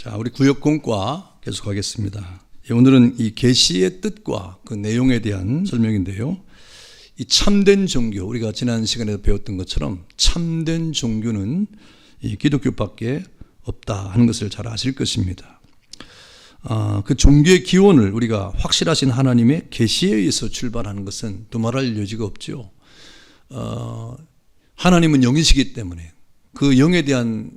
자, 우리 구역공과 계속하겠습니다. 오늘은 이 계시의 뜻과 그 내용에 대한 설명인데요. 이 참된 종교, 우리가 지난 시간에 배웠던 것처럼 참된 종교는 이 기독교밖에 없다 하는 것을 잘 아실 것입니다. 그 종교의 기원을 우리가 확실하신 하나님의 계시에 의해서 출발하는 것은 두말할 여지가 없죠. 하나님은 영이시기 때문에 그 영에 대한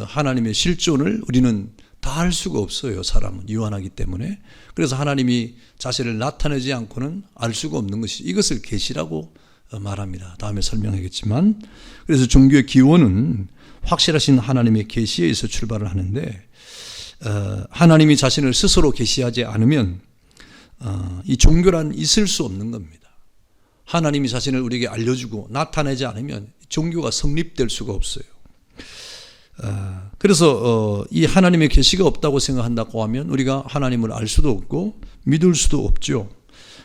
하나님의 실존을 우리는 다 알 수가 없어요. 사람은 유한하기 때문에. 그래서 하나님이 자신을 나타내지 않고는 알 수가 없는 것이, 이것을 계시라고 말합니다. 다음에 설명하겠지만, 그래서 종교의 기원은 확실하신 하나님의 계시에 의해서 출발을 하는데, 하나님이 자신을 스스로 계시하지 않으면 이 종교란 있을 수 없는 겁니다. 하나님이 자신을 우리에게 알려주고 나타내지 않으면 종교가 성립될 수가 없어요. 그래서 이 하나님의 계시가 없다고 생각한다고 하면 우리가 하나님을 알 수도 없고 믿을 수도 없죠.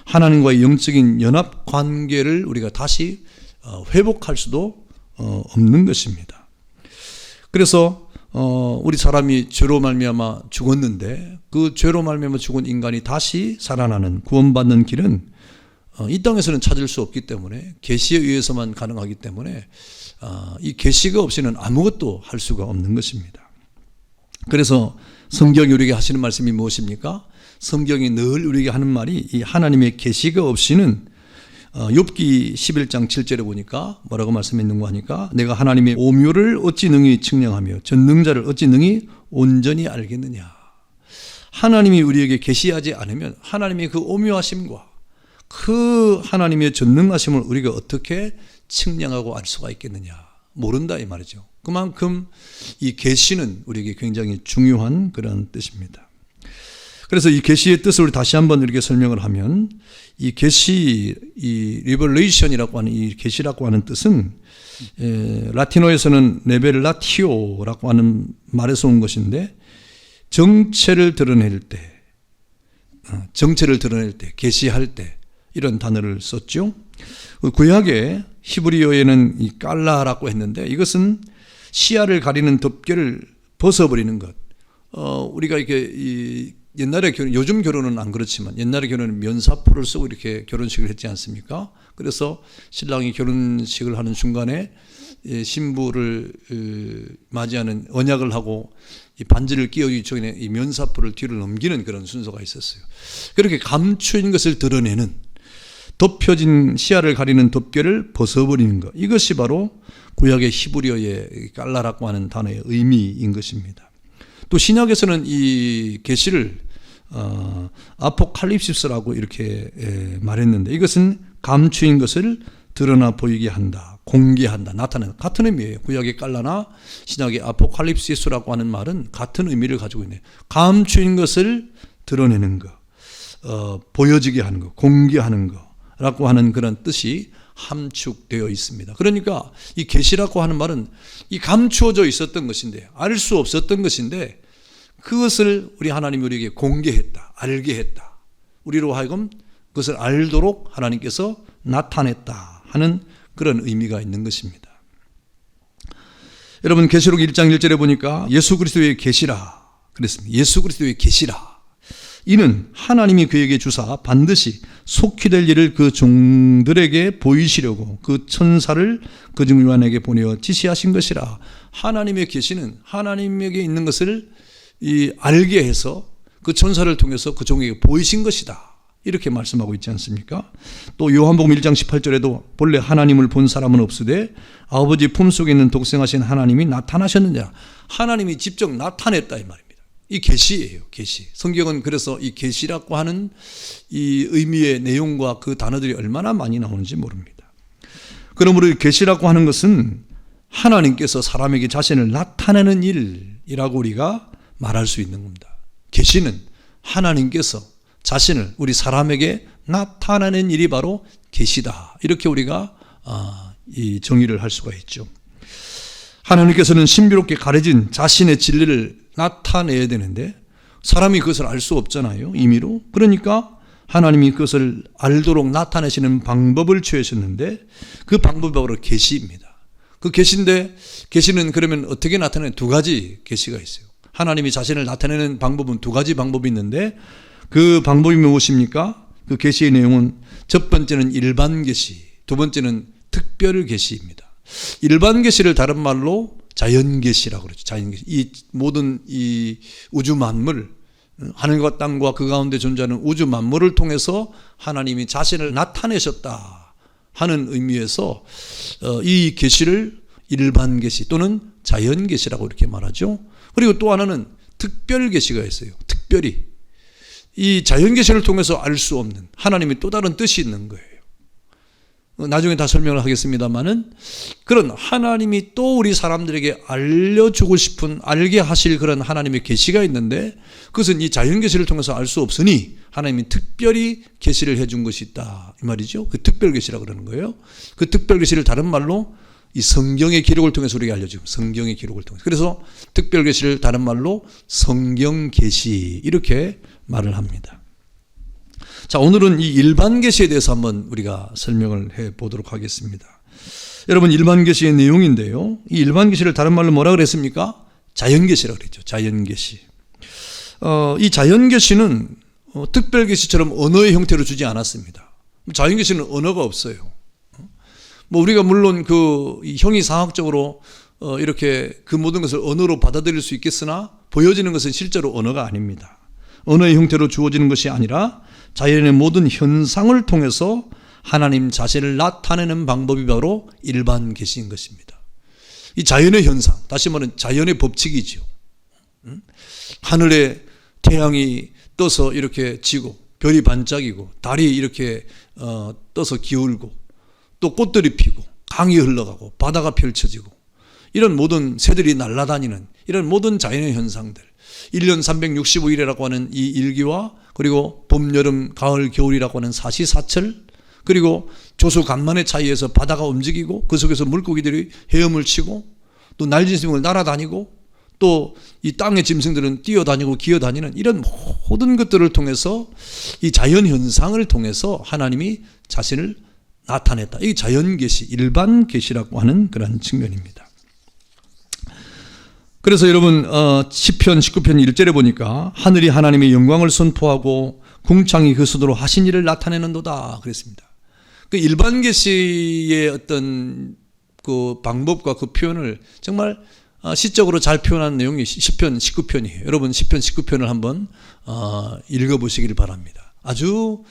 하나님과의 영적인 연합 관계를 우리가 다시 회복할 수도 없는 것입니다. 그래서 우리 사람이 죄로 말미암아 죽었는데 그 죄로 말미암아 죽은 인간이 다시 살아나는 구원받는 길은 이 땅에서는 찾을 수 없기 때문에 계시에 의해서만 가능하기 때문에 이 계시가 없이는 아무것도 할 수가 없는 것입니다. 그래서 성경이 우리에게 하시는 말씀이 무엇입니까? 성경이 늘 우리에게 하는 말이 이 하나님의 계시가 없이는 욥기 11장 7절에 보니까 뭐라고 말씀했는가 하니까 내가 하나님의 오묘를 어찌 능히 측량하며 전능자를 어찌 능히 온전히 알겠느냐. 하나님이 우리에게 계시하지 않으면 하나님의 그 오묘하심과 그 하나님의 전능하심을 우리가 어떻게 측량하고 알 수가 있겠느냐. 모른다 이 말이죠. 그만큼 이 계시는 우리에게 굉장히 중요한 그런 뜻입니다. 그래서 이 계시의 뜻을 우리 다시 한번 이렇게 설명을 하면 이 계시, 이 리버레이션이라고 하는 이 계시라고 하는 뜻은 라틴어에서는 레벨라티오라고 하는 말에서 온 것인데 정체를 드러낼 때, 계시할 때 이런 단어를 썼죠. 구약의 히브리어에는 이 깔라라고 했는데 이것은 시야를 가리는 덮개를 벗어버리는 것. 우리가 이렇게 옛날에 요즘 결혼은 안 그렇지만 옛날에 결혼은 면사포를 쓰고 이렇게 결혼식을 했지 않습니까? 그래서 신랑이 결혼식을 하는 순간에 신부를 맞이하는 언약을 하고 이 반지를 끼우기 전에 이 면사포를 뒤로 넘기는 그런 순서가 있었어요. 그렇게 감추인 것을 드러내는, 덮여진 시야를 가리는 덮개를 벗어버리는 것, 이것이 바로 구약의 히브리어의 깔라라고 하는 단어의 의미인 것입니다. 또 신약에서는 이 계시를 아포칼립시스라고 이렇게 말했는데 이것은 감추인 것을 드러나 보이게 한다, 공개한다, 나타내는 같은 의미예요. 구약의 깔라나 신약의 아포칼립시스라고 하는 말은 같은 의미를 가지고 있네요. 감추인 것을 드러내는 것, 보여지게 하는 것, 공개하는 것 라고 하는 그런 뜻이 함축되어 있습니다. 그러니까 이 계시라고 하는 말은 이 감추어져 있었던 것인데, 알 수 없었던 것인데 그것을 우리 하나님이 우리에게 공개했다, 알게 했다. 우리로 하여금 그것을 알도록 하나님께서 나타냈다 하는 그런 의미가 있는 것입니다. 여러분, 계시록 1장 1절에 보니까 예수 그리스도의 계시라 그랬습니다. 예수 그리스도의 계시라. 이는 하나님이 그에게 주사 반드시 속히 될 일을 그 종들에게 보이시려고 그 천사를 그 중 요한에게 보내어 지시하신 것이라. 하나님의 계시는 하나님에게 있는 것을 알게 해서 그 천사를 통해서 그 종에게 보이신 것이다. 이렇게 말씀하고 있지 않습니까? 또 요한복음 1장 18절에도 본래 하나님을 본 사람은 없으되 아버지 품속에 있는 독생하신 하나님이 나타나셨느냐. 하나님이 직접 나타냈다 이 말입니다. 이 계시예요, 계시. 성경은 그래서 이 계시라고 하는 이 의미의 내용과 그 단어들이 얼마나 많이 나오는지 모릅니다. 그러므로 이 계시라고 하는 것은 하나님께서 사람에게 자신을 나타내는 일이라고 우리가 말할 수 있는 겁니다. 계시는 하나님께서 자신을 우리 사람에게 나타내는 일이 바로 계시다. 이렇게 우리가 이 정의를 할 수가 있죠. 하나님께서는 신비롭게 가려진 자신의 진리를 나타내야 되는데 사람이 그것을 알 수 없잖아요, 임의로. 그러니까 하나님이 그것을 알도록 나타내시는 방법을 취하셨는데 그 방법이 바로 계시입니다. 그 계시인데, 계시는 그러면 어떻게 나타나는 두 가지 계시가 있어요. 하나님이 자신을 나타내는 방법은 두 가지 방법이 있는데 그 방법이 무엇입니까? 그 계시의 내용은 첫 번째는 일반 계시, 두 번째는 특별 계시입니다. 일반 계시를 다른 말로 자연 계시라고 그러죠. 자연 계시. 이 모든 이 우주 만물, 하늘과 땅과 그 가운데 존재하는 우주 만물을 통해서 하나님이 자신을 나타내셨다 하는 의미에서 이 계시를 일반 계시 또는 자연 계시라고 이렇게 말하죠. 그리고 또 하나는 특별 계시가 있어요. 특별히 이 자연 계시를 통해서 알 수 없는 하나님의 또 다른 뜻이 있는 거예요. 나중에 다 설명을 하겠습니다만은 그런 하나님이 또 우리 사람들에게 알려주고 싶은 알게 하실 그런 하나님의 계시가 있는데 그것은 이 자연 계시를 통해서 알 수 없으니 하나님이 특별히 계시를 해준 것이 있다 이 말이죠. 그 특별 계시라고 그러는 거예요. 그 특별 계시를 다른 말로 이 성경의 기록을 통해서 우리에게 알려주고 성경의 기록을 통해서 그래서 특별 계시를 다른 말로 성경 계시 이렇게 말을 합니다. 자, 오늘은 이 일반 계시에 대해서 한번 우리가 설명을 해 보도록 하겠습니다. 여러분, 일반 계시의 내용인데요. 이 일반 계시를 다른 말로 뭐라 그랬습니까? 자연 계시라고 그랬죠. 자연 계시. 이 자연 계시는 특별 계시처럼 언어의 형태로 주지 않았습니다. 자연 계시는 언어가 없어요. 뭐 우리가 물론 그 형이상학적으로 이렇게 그 모든 것을 언어로 받아들일 수 있겠으나 보여지는 것은 실제로 언어가 아닙니다. 언어의 형태로 주어지는 것이 아니라 자연의 모든 현상을 통해서 하나님 자신을 나타내는 방법이 바로 일반 계시인 것입니다. 이 자연의 현상, 다시 말하면 자연의 법칙이죠. 하늘에 태양이 떠서 이렇게 지고 별이 반짝이고 달이 이렇게 떠서 기울고 또 꽃들이 피고 강이 흘러가고 바다가 펼쳐지고 이런 모든 새들이 날아다니는 이런 모든 자연의 현상들 1년 365일이라고 하는 이 일기와 그리고 봄, 여름, 가을, 겨울이라고 하는 사시사철 그리고 조수간만의 차이에서 바다가 움직이고 그 속에서 물고기들이 헤엄을 치고 또 날짐승을 날아다니고 또 이 땅의 짐승들은 뛰어다니고 기어다니는 이런 모든 것들을 통해서 이 자연현상을 통해서 하나님이 자신을 나타냈다. 이게 자연계시, 일반 계시라고 하는 그런 측면입니다. 그래서 여러분 시편 19편 1절에 보니까 하늘이 하나님의 영광을 선포하고 궁창이 그 손으로 하신 일을 나타내는도다 그랬습니다. 그 일반 계시의 어떤 그 방법과 그 표현을 정말 시적으로 잘 표현한 내용이 시편 19편이에요. 여러분 시편 19편을 한번 읽어보시길 바랍니다. 아주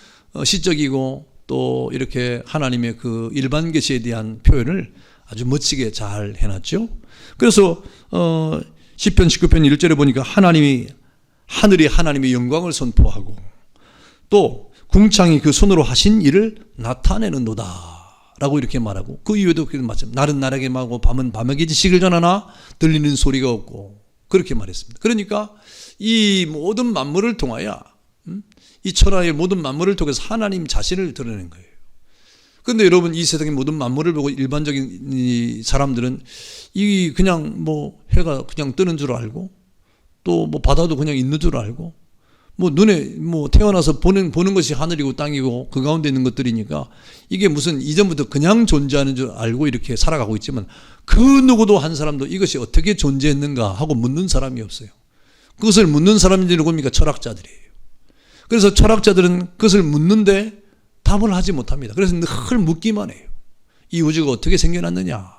시적이고 또 이렇게 하나님의 그 일반 계시에 대한 표현을 아주 멋지게 잘 해놨죠. 그래서 시편 19편 1절에 보니까 하늘이 하나님의 영광을 선포하고 또 궁창이 그 손으로 하신 일을 나타내는도다 라고 이렇게 말하고 그 이유에도 마찬가지 날은 날에게 말하고 밤은 밤에게 지식을 전하나 들리는 소리가 없고 그렇게 말했습니다. 그러니까 이 모든 만물을 통하여 이 천하의 모든 만물을 통해서 하나님 자신을 드러낸 거예요. 그런데 여러분 이 세상의 모든 만물을 보고 일반적인 이 사람들은 이 그냥 뭐 해가 그냥 뜨는 줄 알고 또 뭐 바다도 그냥 있는 줄 알고 뭐 눈에 뭐 태어나서 보는 것이 하늘이고 땅이고 그 가운데 있는 것들이니까 이게 무슨 이전부터 그냥 존재하는 줄 알고 이렇게 살아가고 있지만 그 누구도 한 사람도 이것이 어떻게 존재했는가 하고 묻는 사람이 없어요. 그것을 묻는 사람들이 누굽니까? 철학자들이에요. 그래서 철학자들은 그것을 묻는데 답을 하지 못합니다. 그래서 늘 묻기만 해요. 이 우주가 어떻게 생겨났느냐?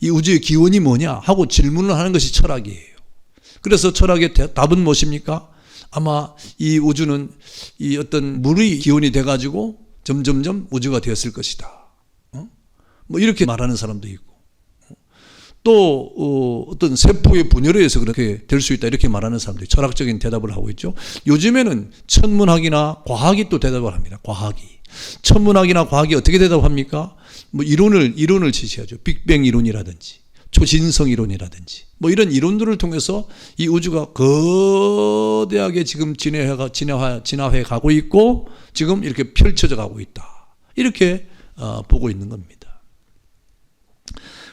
이 우주의 기원이 뭐냐? 하고 질문을 하는 것이 철학이에요. 그래서 철학의 답은 무엇입니까? 아마 이 우주는 이 어떤 물의 기원이 돼가지고 점점점 우주가 되었을 것이다. 뭐 이렇게 말하는 사람도 있고 또 어떤 세포의 분열에 의해서 그렇게 될 수 있다 이렇게 말하는 사람들이 철학적인 대답을 하고 있죠. 요즘에는 천문학이나 과학이 또 대답을 합니다. 과학이 천문학이나 과학이 어떻게 대답합니까? 뭐 이론을 제시하죠. 빅뱅 이론이라든지 초신성 이론이라든지 뭐 이런 이론들을 통해서 이 우주가 거대하게 지금 진화해 가고 있고 지금 이렇게 펼쳐져 가고 있다. 이렇게 보고 있는 겁니다.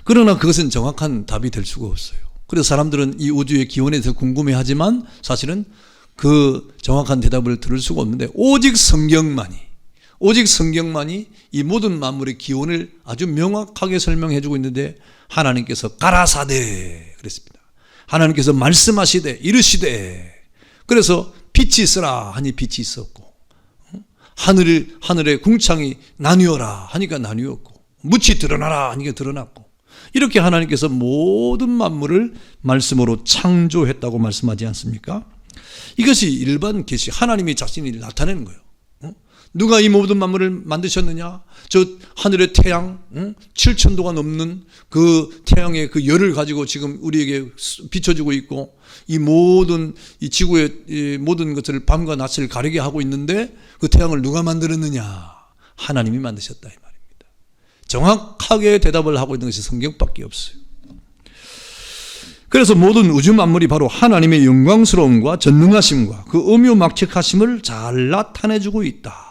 그러나 그것은 정확한 답이 될 수가 없어요. 그래서 사람들은 이 우주의 기원에 대해서 궁금해하지만 사실은 그 정확한 대답을 들을 수가 없는데 오직 성경만이 이 모든 만물의 기원을 아주 명확하게 설명해 주고 있는데 하나님께서 가라사대 그랬습니다. 하나님께서 말씀하시되 이르시되, 그래서 빛이 있으라 하니 빛이 있었고, 하늘의 궁창이 나뉘어라 하니까 나뉘었고, 묻이 드러나라 하니까 드러났고, 이렇게 하나님께서 모든 만물을 말씀으로 창조했다고 말씀하지 않습니까? 이것이 일반 계시, 하나님이 자신이 나타내는 거예요. 누가 이 모든 만물을 만드셨느냐? 저 하늘의 태양, 7,000도가 넘는 그 태양의 그 열을 가지고 지금 우리에게 비춰주고 있고, 이 모든 이 지구의 이 모든 것을 밤과 낮을 가리게 하고 있는데, 그 태양을 누가 만들었느냐? 하나님이 만드셨다 이 말입니다. 정확하게 대답을 하고 있는 것이 성경밖에 없어요. 그래서 모든 우주 만물이 바로 하나님의 영광스러움과 전능하심과 그 엄유막측하심을 잘 나타내주고 있다.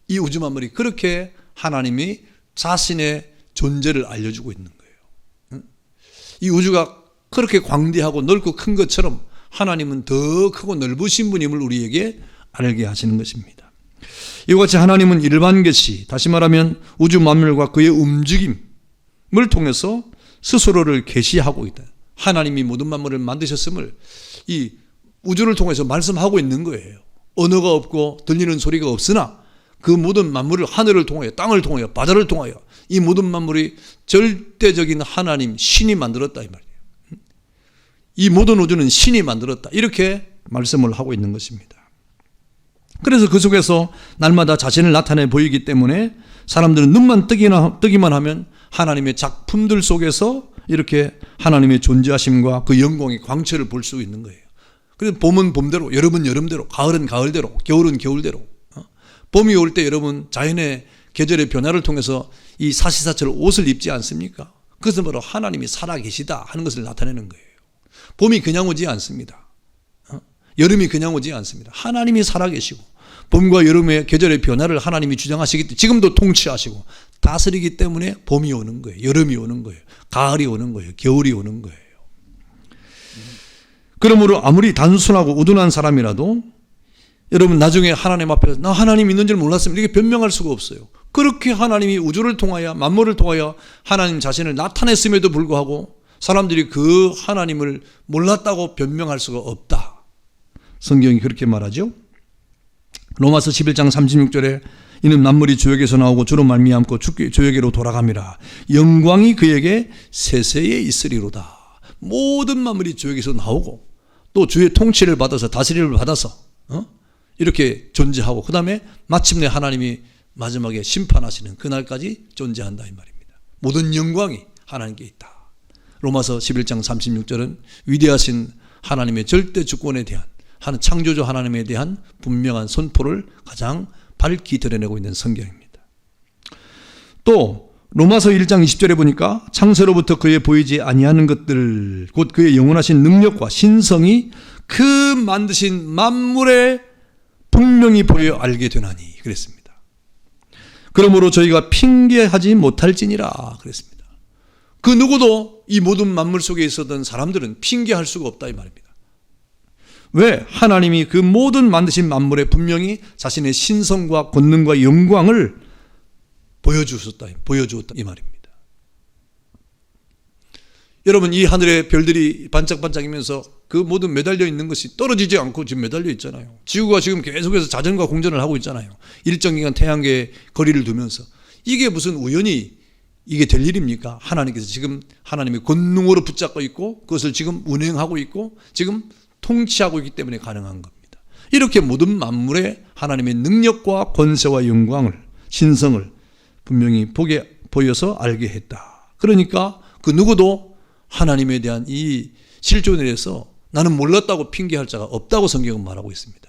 이 우주 만물이 그렇게 하나님이 자신의 존재를 알려주고 있는 거예요. 이 우주가 그렇게 광대하고 넓고 큰 것처럼 하나님은 더 크고 넓으신 분임을 우리에게 알게 하시는 것입니다. 이와 같이 하나님은 일반 계시, 다시 말하면 우주 만물과 그의 움직임을 통해서 스스로를 계시하고 있다. 하나님이 모든 만물을 만드셨음을 이 우주를 통해서 말씀하고 있는 거예요. 언어가 없고 들리는 소리가 없으나 그 모든 만물을 하늘을 통하여, 땅을 통하여, 바다를 통하여 이 모든 만물이 절대적인 하나님, 신이 만들었다 이 말이에요. 이 모든 우주는 신이 만들었다, 이렇게 말씀을 하고 있는 것입니다. 그래서 그 속에서 날마다 자신을 나타내 보이기 때문에 사람들은 눈만 뜨기만 하면 하나님의 작품들 속에서 이렇게 하나님의 존재하심과 그 영광의 광채를 볼 수 있는 거예요. 그래서 봄은 봄대로, 여름은 여름대로, 가을은 가을대로, 겨울은 겨울대로. 봄이 올 때 여러분 자연의 계절의 변화를 통해서 이 사시사철 옷을 입지 않습니까? 그것은 바로 하나님이 살아계시다 하는 것을 나타내는 거예요. 봄이 그냥 오지 않습니다. 여름이 그냥 오지 않습니다. 하나님이 살아계시고 봄과 여름의 계절의 변화를 하나님이 주장하시기 때문에 지금도 통치하시고 다스리기 때문에 봄이 오는 거예요. 여름이 오는 거예요. 가을이 오는 거예요. 겨울이 오는 거예요. 그러므로 아무리 단순하고 우둔한 사람이라도 여러분 나중에 하나님 앞에서 나 하나님 있는 줄 몰랐으면 이렇게 변명할 수가 없어요. 그렇게 하나님이 우주를 통하여 만물을 통하여 하나님 자신을 나타냈음에도 불구하고 사람들이 그 하나님을 몰랐다고 변명할 수가 없다. 성경이 그렇게 말하죠. 로마서 11장 36절에 이는 만물이 주에게서 나오고 주로 말미암고 주에게로 돌아갑니다. 영광이 그에게 세세에 있으리로다. 모든 만물이 주에게서 나오고 또 주의 통치를 받아서 다스림을 받아서 이렇게 존재하고 그 다음에 마침내 하나님이 마지막에 심판하시는 그날까지 존재한다 이 말입니다. 모든 영광이 하나님께 있다. 로마서 11장 36절은 위대하신 하나님의 절대 주권에 대한 창조주 하나님에 대한 분명한 선포를 가장 밝히 드러내고 있는 성경입니다. 또 로마서 1장 20절에 보니까 창세로부터 그에 보이지 아니하는 것들 곧 그의 영원하신 능력과 신성이 그 만드신 만물에 분명히 보여 알게 되나니 그랬습니다. 그러므로 저희가 핑계하지 못할지니라 그랬습니다. 그 누구도 이 모든 만물 속에 있었던 사람들은 핑계할 수가 없다 이 말입니다. 왜? 하나님이 그 모든 만드신 만물에 분명히 자신의 신성과 권능과 영광을 보여주었다 이 말입니다. 여러분 이 하늘의 별들이 반짝반짝이면서 그 모든 매달려 있는 것이 떨어지지 않고 지금 매달려 있잖아요. 지구가 지금 계속해서 자전과 공전을 하고 있잖아요. 일정 기간 태양계에 거리를 두면서 이게 무슨 우연히 이게 될 일입니까? 하나님께서 지금 하나님의 권능으로 붙잡고 있고 그것을 지금 운행하고 있고 지금 통치하고 있기 때문에 가능한 겁니다. 이렇게 모든 만물에 하나님의 능력과 권세와 영광을 신성을 분명히 보여서 알게 했다. 그러니까 그 누구도 하나님에 대한 이 실존에 대해서 나는 몰랐다고 핑계할 자가 없다고 성경은 말하고 있습니다.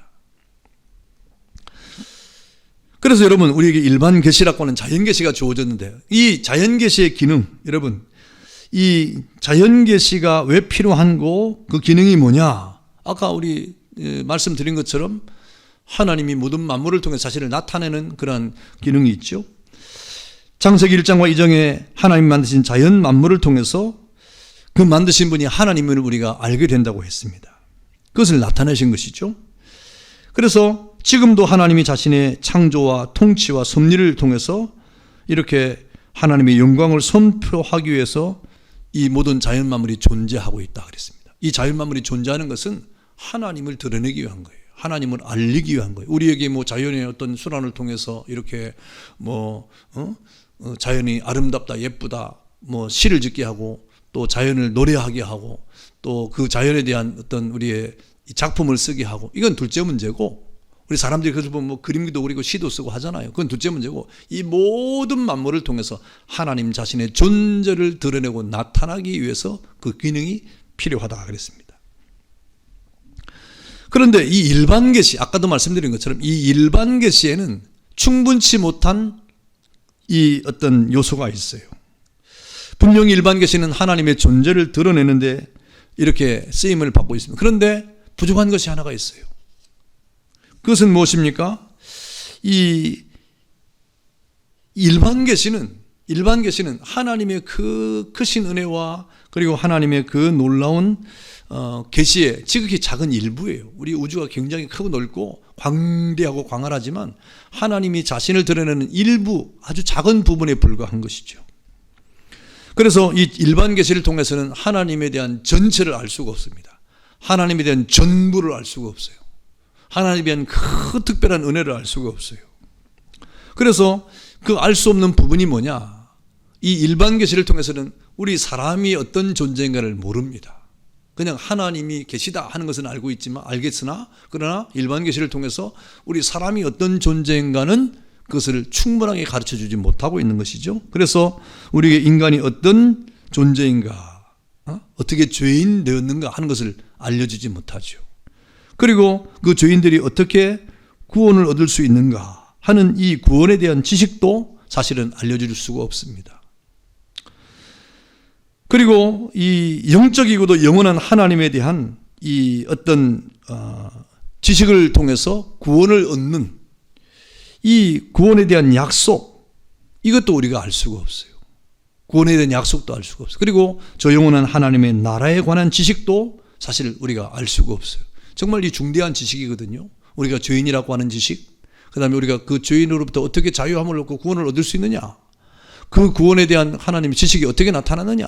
그래서 여러분 우리에게 일반 계시라고 하는 자연 계시가 주어졌는데 이 자연 계시의 기능 여러분 이 자연 계시가 왜 필요한고 그 기능이 뭐냐? 아까 우리 말씀드린 것처럼 하나님이 모든 만물을 통해 자신을 나타내는 그런 기능이 있죠. 창세기 1장과 2장에 하나님 만드신 자연 만물을 통해서 그 만드신 분이 하나님을 우리가 알게 된다고 했습니다. 그것을 나타내신 것이죠. 그래서 지금도 하나님이 자신의 창조와 통치와 섭리를 통해서 이렇게 하나님의 영광을 선포하기 위해서 이 모든 자연 만물이 존재하고 있다 그랬습니다. 이 자연만물이 존재하는 것은 하나님을 드러내기 위한 거예요. 하나님을 알리기 위한 거예요. 우리에게 뭐 자연의 어떤 순환을 통해서 이렇게 자연이 아름답다, 예쁘다, 뭐 시를 짓게 하고 또 자연을 노래하게 하고 또 그 자연에 대한 어떤 우리의 작품을 쓰게 하고, 이건 둘째 문제고, 우리 사람들이 그래서 보면 뭐 그림도 그리고 시도 쓰고 하잖아요. 그건 둘째 문제고, 이 모든 만물을 통해서 하나님 자신의 존재를 드러내고 나타나기 위해서 그 기능이 필요하다 그랬습니다. 그런데 이 일반 계시, 아까도 말씀드린 것처럼 이 일반 계시에는 충분치 못한 이 어떤 요소가 있어요. 분명히 일반 계시는 하나님의 존재를 드러내는데 이렇게 쓰임을 받고 있습니다. 그런데 부족한 것이 하나가 있어요. 그것은 무엇입니까? 이 일반 계시는 하나님의 그 크신 은혜와 그리고 하나님의 그 놀라운 계시의 지극히 작은 일부예요. 우리 우주가 굉장히 크고 넓고 광대하고 광활하지만 하나님이 자신을 드러내는 일부, 아주 작은 부분에 불과한 것이죠. 그래서 이 일반 계시를 통해서는 하나님에 대한 전체를 알 수가 없습니다. 하나님에 대한 전부를 알 수가 없어요. 하나님에 대한 그 특별한 은혜를 알 수가 없어요. 그래서 그 알 수 없는 부분이 뭐냐? 이 일반 계시를 통해서는 우리 사람이 어떤 존재인가를 모릅니다. 그냥 하나님이 계시다 하는 것은 알겠으나 그러나 일반 계시를 통해서 우리 사람이 어떤 존재인가는 그것을 충분하게 가르쳐 주지 못하고 있는 것이죠. 그래서 우리에게 인간이 어떤 존재인가, 어떻게 죄인 되었는가 하는 것을 알려주지 못하죠. 그리고 그 죄인들이 어떻게 구원을 얻을 수 있는가 하는 이 구원에 대한 지식도 사실은 알려줄 수가 없습니다. 그리고 이 영적이고도 영원한 하나님에 대한 이 어떤 지식을 통해서 구원을 얻는 이 구원에 대한 약속, 이것도 우리가 알 수가 없어요. 구원에 대한 약속도 알 수가 없어요. 그리고 저 영원한 하나님의 나라에 관한 지식도 사실 우리가 알 수가 없어요. 정말 이 중대한 지식이거든요. 우리가 죄인이라고 하는 지식, 그 다음에 우리가 그 죄인으로부터 어떻게 자유함을 얻고 구원을 얻을 수 있느냐, 그 구원에 대한 하나님의 지식이 어떻게 나타나느냐,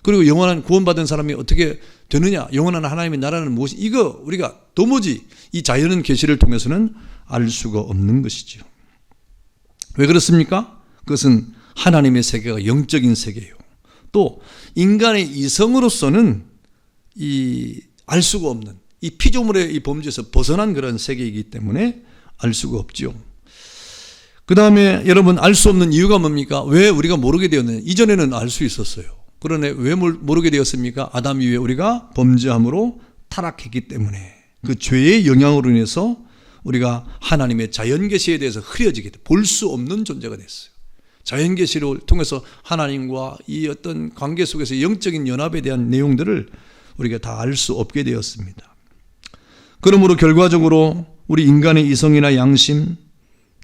그리고 영원한 구원받은 사람이 어떻게 되느냐, 영원한 하나님의 나라는 무엇이, 이거 우리가 도무지 이 자연 계시를 통해서는 알 수가 없는 것이죠. 왜 그렇습니까? 그것은 하나님의 세계가 영적인 세계예요. 또 인간의 이성으로서는 알 수가 없는 이 피조물의 이 범죄에서 벗어난 그런 세계이기 때문에 알 수가 없죠. 그 다음에 여러분, 알 수 없는 이유가 뭡니까? 왜 우리가 모르게 되었느냐? 이전에는 알 수 있었어요. 그러나 왜 모르게 되었습니까? 아담 이후에 우리가 범죄함으로 타락했기 때문에, 그 죄의 영향으로 인해서 우리가 하나님의 자연계시에 대해서 흐려지게 돼, 볼 수 없는 존재가 됐어요. 자연계시를 통해서 하나님과 이 어떤 관계 속에서 영적인 연합에 대한 내용들을 우리가 다 알 수 없게 되었습니다. 그러므로 결과적으로 우리 인간의 이성이나 양심,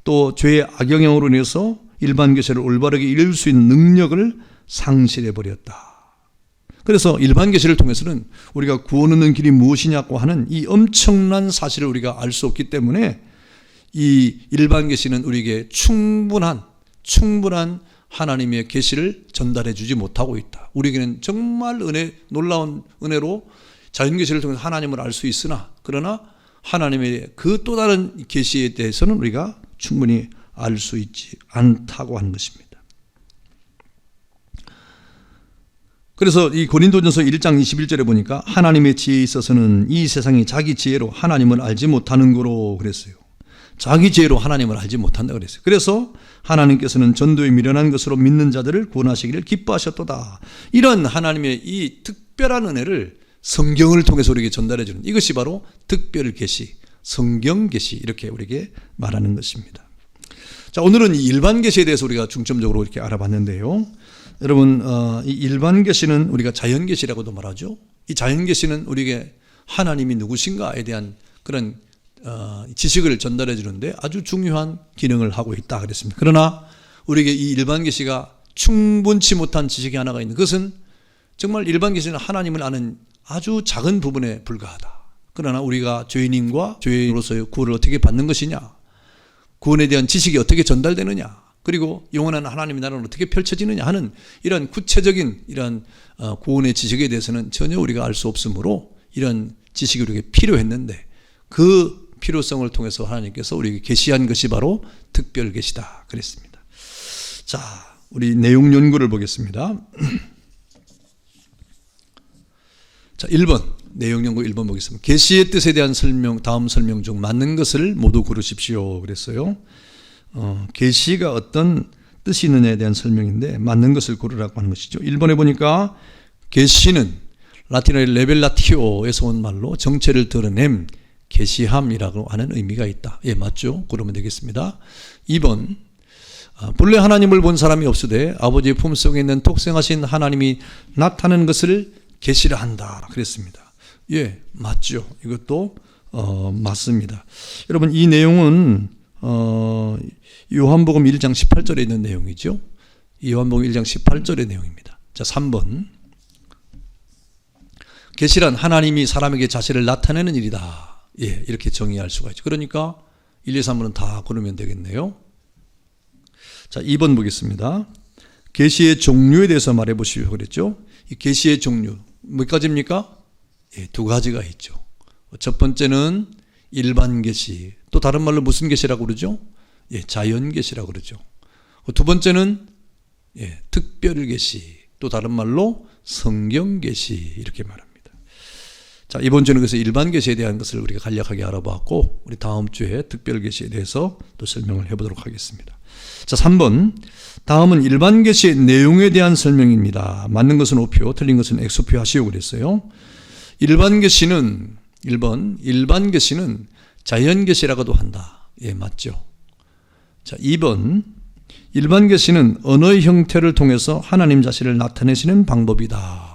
또 죄의 악영향으로 인해서 일반 계시를 올바르게 읽을 수 있는 능력을 상실해버렸다. 그래서 일반 계시를 통해서는 우리가 구원 얻는 길이 무엇이냐고 하는 이 엄청난 사실을 우리가 알 수 없기 때문에 이 일반 계시는 우리에게 충분한 하나님의 계시를 전달해 주지 못하고 있다. 우리에게는 정말 놀라운 은혜로 자연 계시를 통해서 하나님을 알 수 있으나, 그러나 하나님의 그 또 다른 계시에 대해서는 우리가 충분히 알 수 있지 않다고 하는 것입니다. 그래서 이 고린도전서 1장 21절에 보니까 하나님의 지혜에 있어서는 이 세상이 자기 지혜로 하나님을 알지 못하는 거로 그랬어요. 자기 지혜로 하나님을 알지 못한다 그랬어요. 그래서 하나님께서는 전도에 미련한 것으로 믿는 자들을 구원하시기를 기뻐하셨도다. 이런 하나님의 이 특별한 은혜를 성경을 통해서 우리에게 전달해 주는, 이것이 바로 특별 계시, 성경 계시, 이렇게 우리에게 말하는 것입니다. 자, 오늘은 이 일반 계시에 대해서 우리가 중점적으로 이렇게 알아봤는데요. 여러분, 이 일반 계시는 우리가 자연 계시라고도 말하죠. 이 자연 계시는 우리에게 하나님이 누구신가에 대한 그런 지식을 전달해 주는데 아주 중요한 기능을 하고 있다 그랬습니다. 그러나 우리에게 이 일반 계시가 충분치 못한 지식이 하나가 있는, 그것은 정말 일반 계시는 하나님을 아는 아주 작은 부분에 불과하다. 그러나 우리가 죄인과 죄인으로서의 구원을 어떻게 받는 것이냐, 구원에 대한 지식이 어떻게 전달되느냐, 그리고 영원한 하나님의 나라는 어떻게 펼쳐지느냐 하는 이런 구체적인 이런 구원의 지식에 대해서는 전혀 우리가 알 수 없으므로 이런 지식이 우리에게 필요했는데 그 필요성을 통해서 하나님께서 우리에게 계시한 것이 바로 특별 계시다 그랬습니다. 자, 우리 내용 연구를 보겠습니다. 자, 1번 내용 연구 1번 보겠습니다. 계시의 뜻에 대한 설명, 다음 설명 중 맞는 것을 모두 고르십시오 그랬어요. 계시가 어떤 뜻이 있느냐에 대한 설명인데 맞는 것을 고르라고 하는 것이죠. 1번에 보니까 계시는 라틴어의 레벨라티오에서 온 말로 정체를 드러냄, 계시함이라고 하는 의미가 있다. 예, 맞죠? 그러면 되겠습니다. 2번 본래 하나님을 본 사람이 없으되 아버지의 품속에 있는 독생하신 하나님이 나타나는 것을 계시라 한다 그랬습니다. 예, 맞죠? 이것도 맞습니다. 여러분, 이 내용은 요한복음 1장 18절에 있는 내용이죠. 요한복음 1장 18절의 내용입니다. 자, 3번 계시란 하나님이 사람에게 자신을 나타내는 일이다. 예, 이렇게 정의할 수가 있죠. 그러니까 1, 2, 3번은 다 고르면 되겠네요. 자, 2번 보겠습니다. 계시의 종류에 대해서 말해 보시오 그랬죠. 이 계시의 종류 몇 가지입니까? 예, 2가지가 있죠. 첫 번째는 일반 계시, 또 다른 말로 무슨 계시라고 그러죠? 예, 자연 계시라고 그러죠. 두 번째는 예, 특별 계시, 또 다른 말로 성경 계시 이렇게 말합니다. 자, 이번 주는 그래서 일반 계시에 대한 것을 우리가 간략하게 알아봤고 우리 다음 주에 특별 계시에 대해서 또 설명을 해보도록 하겠습니다. 자, 3번 다음은 일반 계시의 내용에 대한 설명입니다. 맞는 것은 O표, 틀린 것은 X표 하시오 그랬어요. 일반 계시는 1번 일반 계시는 자연 계시라고도 한다. 예, 맞죠. 자, 2번 일반 계시는 언어의 형태를 통해서 하나님 자신을 나타내시는 방법이다.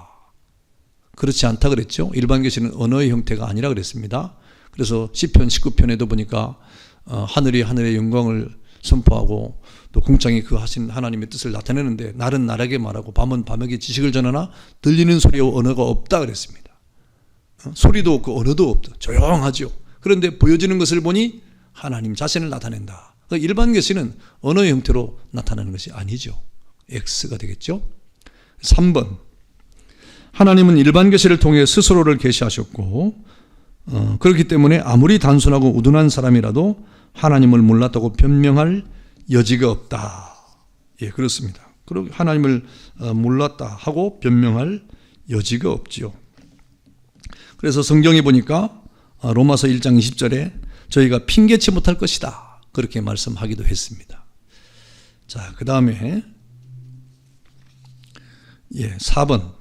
그렇지 않다 그랬죠. 일반 계시는 언어의 형태가 아니라 그랬습니다. 그래서 시편 19편에도 보니까 하늘이 하늘의 영광을 선포하고 또 궁창이 그 하신 하나님의 뜻을 나타내는데 날은 날에게 말하고 밤은 밤에게 지식을 전하나 들리는 소리와 언어가 없다 그랬습니다. 소리도 없고 언어도 없다. 조용하죠. 그런데 보여지는 것을 보니 하나님 자신을 나타낸다. 그러니까 일반 계시는 언어의 형태로 나타나는 것이 아니죠. X가 되겠죠. 3번 하나님은 일반 계시를 통해 스스로를 계시하셨고 그렇기 때문에 아무리 단순하고 우둔한 사람이라도 하나님을 몰랐다고 변명할 여지가 없다. 예, 그렇습니다. 그리고 하나님을 몰랐다 하고 변명할 여지가 없지요. 그래서 성경에 보니까 로마서 1장 20절에 저희가 핑계치 못할 것이다 그렇게 말씀하기도 했습니다. 자, 그 다음에 예, 4번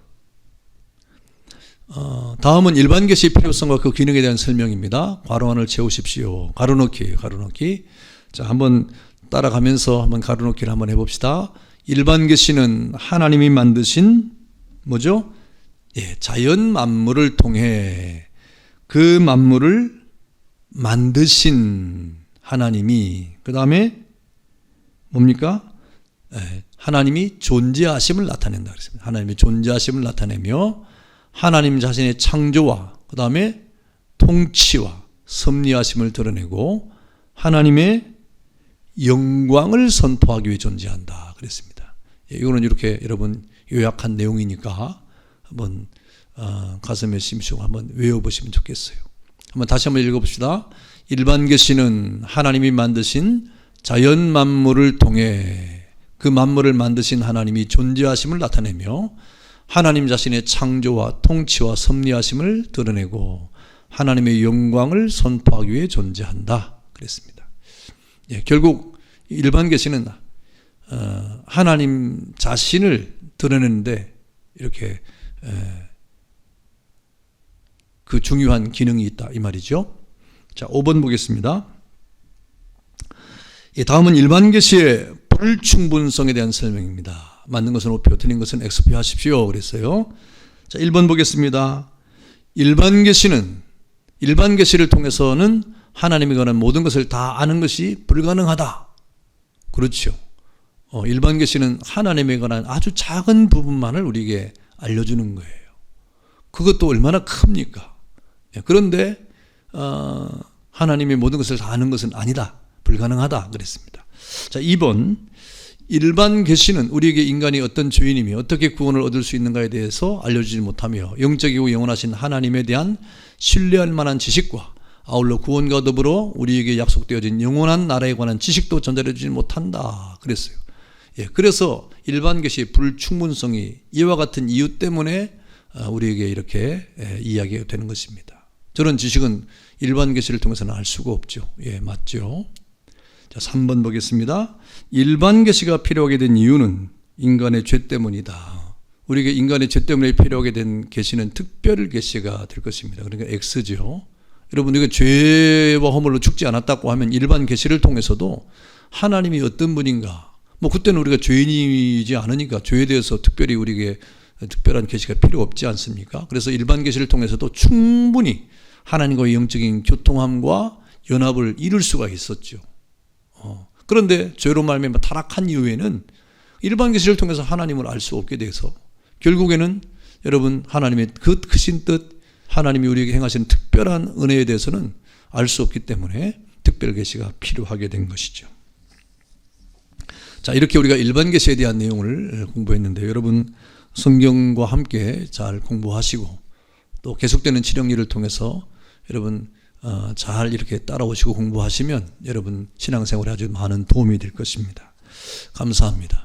다음은 일반 계시의 필요성과 그 기능에 대한 설명입니다. 괄호 안을 채우십시오. 가로넣기. 자, 한번 따라가면서 한번 가로넣기를 한번 해봅시다. 일반 계시는 하나님이 만드신 뭐죠? 예, 자연 만물을 통해 그 만물을 만드신 하나님이 그 다음에 뭡니까? 예, 하나님이 존재하심을 나타낸다 그랬습니다. 하나님의 존재하심을 나타내며 하나님 자신의 창조와 그 다음에 통치와 섭리하심을 드러내고 하나님의 영광을 선포하기 위해 존재한다 그랬습니다. 예, 이거는 이렇게 여러분 요약한 내용이니까 한번 가슴에 심으시고 한번 외워보시면 좋겠어요. 한번 다시 한번 읽어봅시다. 일반 계시는 하나님이 만드신 자연 만물을 통해 그 만물을 만드신 하나님이 존재하심을 나타내며 하나님 자신의 창조와 통치와 섭리하심을 드러내고 하나님의 영광을 선포하기 위해 존재한다 그랬습니다. 예, 결국 일반 계시는 하나님 자신을 드러내는데 이렇게 그 중요한 기능이 있다 이 말이죠. 자, 5번 보겠습니다. 예, 다음은 일반 계시의 불충분성에 대한 설명입니다. 맞는 것은 O표, 틀린 것은 X표 하십시오 그랬어요. 자, 1번 보겠습니다. 일반 계시를 통해서는 하나님에 관한 모든 것을 다 아는 것이 불가능하다. 그렇죠. 일반 계시는 하나님에 관한 아주 작은 부분만을 우리에게 알려주는 거예요. 그것도 얼마나 큽니까? 그런데 하나님의 모든 것을 다 아는 것은 아니다. 불가능하다 그랬습니다. 자, 2번. 일반 계시는 우리에게 인간이 어떤 죄인이며 어떻게 구원을 얻을 수 있는가에 대해서 알려주지 못하며 영적이고 영원하신 하나님에 대한 신뢰할 만한 지식과 아울러 구원과 더불어 우리에게 약속되어진 영원한 나라에 관한 지식도 전달해주지 못한다 그랬어요. 예, 그래서 일반 계시의 불충분성이 이와 같은 이유 때문에 우리에게 이렇게 이야기가 되는 것입니다. 저런 지식은 일반 계시를 통해서는 알 수가 없죠. 예, 맞죠? 자, 3번 보겠습니다. 일반 계시가 필요하게 된 이유는 인간의 죄 때문이다. 우리에게 인간의 죄 때문에 필요하게 된 계시는 특별 계시가 될 것입니다. 그러니까 X죠. 여러분, 우리가 죄와 허물로 죽지 않았다고 하면 일반 계시를 통해서도 하나님이 어떤 분인가, 뭐 그때는 우리가 죄인이지 않으니까 죄에 대해서 특별히 우리에게 특별한 계시가 필요 없지 않습니까? 그래서 일반 계시를 통해서도 충분히 하나님과의 영적인 교통함과 연합을 이룰 수가 있었죠. 그런데 죄로 말미암아 타락한 이후에는 일반 계시를 통해서 하나님을 알 수 없게 돼서 결국에는 여러분 하나님의 그 크신 뜻, 하나님이 우리에게 행하시는 특별한 은혜에 대해서는 알 수 없기 때문에 특별 계시가 필요하게 된 것이죠. 자, 이렇게 우리가 일반 계시에 대한 내용을 공부했는데 여러분 성경과 함께 잘 공부하시고 또 계속되는 칠영리를 통해서 여러분 잘 이렇게 따라오시고 공부하시면 여러분 신앙생활에 아주 많은 도움이 될 것입니다. 감사합니다.